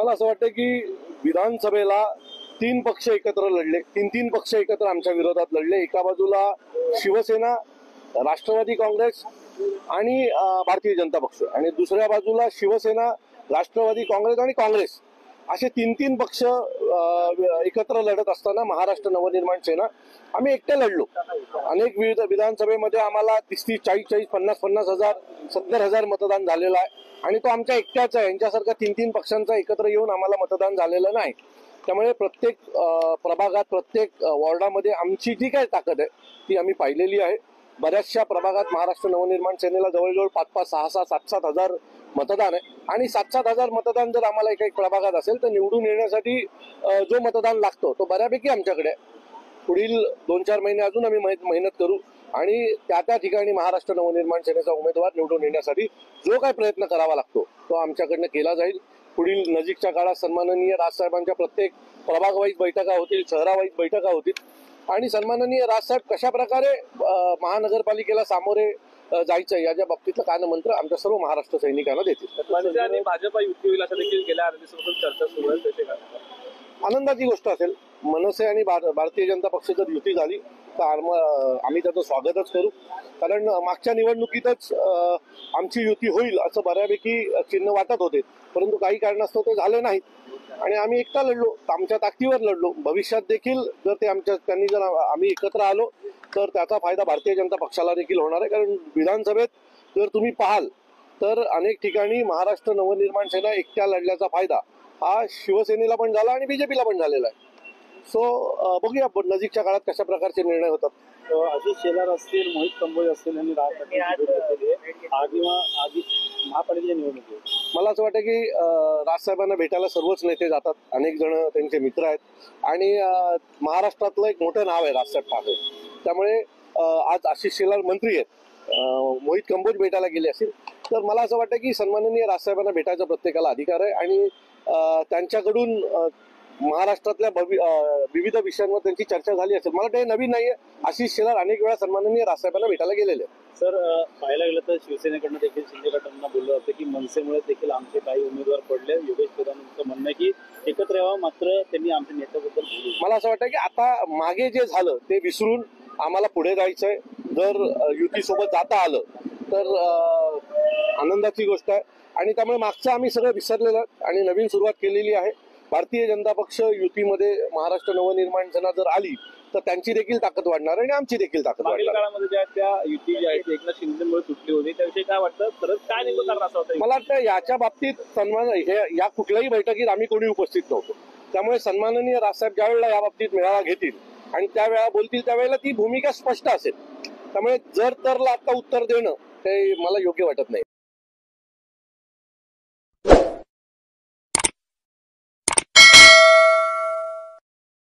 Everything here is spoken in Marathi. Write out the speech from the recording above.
मला असं वाटतं की विधानसभेला तीन पक्ष एकत्र लढले, तीन पक्ष एकत्र आमच्या विरोधात लढले। एका बाजूला शिवसेना, राष्ट्रवादी काँग्रेस आणि भारतीय जनता पक्ष, आणि दुसऱ्या बाजूला शिवसेना, राष्ट्रवादी काँग्रेस आणि काँग्रेस असे तीन पक्ष एकत्र लढत असताना महाराष्ट्र नवनिर्माण सेना आम्ही एकटे लढलो। अनेक विविध विधानसभेमध्ये आम्हाला 30, 40, 50 हजार, 70,000 मतदान झालेलं आहे, आणि तो आमच्या एकट्याचा आहे। यांच्यासारखा तीन पक्षांचा एकत्र येऊन आम्हाला मतदान झालेलं नाही। त्यामुळे प्रत्येक प्रभागात, प्रत्येक वॉर्डामध्ये आमची जी काही ताकद आहे ती आम्ही पाहिलेली आहे। बऱ्याचशा प्रभागात महाराष्ट्र नवनिर्माण सेनेला जवळजवळ 5, 6, 7 हजार मतदान आहे, आणि 7 हजार मतदान जर आम्हाला एका प्रभागात असेल तर निवडून येण्यासाठी जो मतदान लागतो तो बऱ्यापैकी आमच्याकडे आहे। पुढील 2-4 महिने अजून आम्ही मेहनत करू, आणि त्या ठिकाणी महाराष्ट्र नवनिर्माण सेनेचा उमेदवार निवडून येण्यासाठी जो काही प्रयत्न करावा लागतो तो आमच्याकडनं केला जाईल। पुढील नजीकच्या काळात सन्माननीय राजसाहेबांच्या प्रत्येक प्रभागवाईज बैठका होतील, शहरावाईज बैठका होतील, आणि सन्माननीय राजसाहेब कशा प्रकारे महानगरपालिकेला सामोरे जायचं याच्या बाबतीतलं कानमंत्र आमच्या सर्व महाराष्ट्र सैनिकांना देतील। मनसे आणि भाजप युती होईल असं देखील गेल्या अर्ध्या दिवसापासून चर्चा सुरू आहे, आनंदाची गोष्ट असेल। मनसे आणि भारतीय जनता पक्ष जर युती झाली तर आम्ही त्याचं स्वागतच करू, कारण मागच्या निवडणुकीतच आमची युती होईल असं बऱ्यापैकी चिन्ह वाटत होते, परंतु काही कारणास्तव ते झाले नाहीत, आणि आम्ही एकटा लढलो, आमच्या ताकदीवर लढलो। भविष्यात देखील जर आम्ही एकत्र आलो तर त्याचा फायदा भारतीय जनता पक्षाला देखील होणार आहे, कारण विधानसभेत जर तुम्ही पाहाल तर अनेक ठिकाणी महाराष्ट्र नवनिर्माण सेना एकट्या लढल्याचा फायदा हा शिवसेनेला पण झाला आणि बीजेपीला पण झालेला आहे। सो बघूया नजीकच्या काळात कशा प्रकारचे निर्णय होतात। आशिष शेलार असतील, मोहित कंबोज असतील आणि महापालिकेच्या निवडणुकीत मला असं वाटतं की राजसाहेबांना भेटायला सर्वच नेते जातात, अनेक जण त्यांचे मित्र आहेत, आणि महाराष्ट्रातलं एक मोठं नाव आहे राजसाहेब ठाकरे। त्यामुळे आज आशिष शेलार मंत्री आहेत, मोहित कंबोज भेटायला गेले असतील, तर मला असं वाटतं की सन्माननीय राजसाहेबांना भेटायचा प्रत्येकाला अधिकार आहे, आणि त्यांच्याकडून महाराष्ट्रातल्या विविध विषयांवर त्यांची चर्चा झाली असेल। मला वाटतं हे नवीन नाहीये, आशिष शेलार अनेक वेळा सन्माननीय राजसाहेबांना भेटायला गेलेले आहेत। सर, पाहायला गेलं तर शिवसेनेकडनं देखील शिंदे गटांना बोललं जातं की मनसेमुळे देखील आमचे काही उमेदवार पडले। योगेश प्रधानांचं म्हणणं की एकत्र यावं, मात्र त्यांनी आमच्या नेत्याबद्दल बोलू। मला असं वाटतं की आता मागे जे झालं ते विसरून आम्हाला पुढे जायचंय। जर युतीसोबत जाता आलं तर आनंदाची गोष्ट आहे, आणि त्यामुळे मागचं आम्ही सगळं विसरलेलं आणि नवीन सुरुवात केलेली आहे। भारतीय जनता पक्ष युतीमध्ये महाराष्ट्र नवनिर्माण सेना जर आली तर त्यांची देखील ताकद वाढणार आणि आमची देखील ताकद वाढणार। काळामध्ये ज्या त्या युती जी आहे एकनाथ शिंदेमुळे तुटली होती, त्याविषयी काय वाटतं? खरंच काय नेमकं कारण असं होतं? मला वाटतं याच्या बाबतीत या कुठल्याही बैठकीत आम्ही कोणी उपस्थित नव्हतो, त्यामुळे सन्माननीय राजसाहेब ज्या वेळेला या बाबतीत मेळावा घेतील आणि त्यावेळेला बोलतील त्यावेळेला ती भूमिका स्पष्ट असेल। त्यामुळे जर तरला आता उत्तर देणं ते मला योग्य वाटत नाही।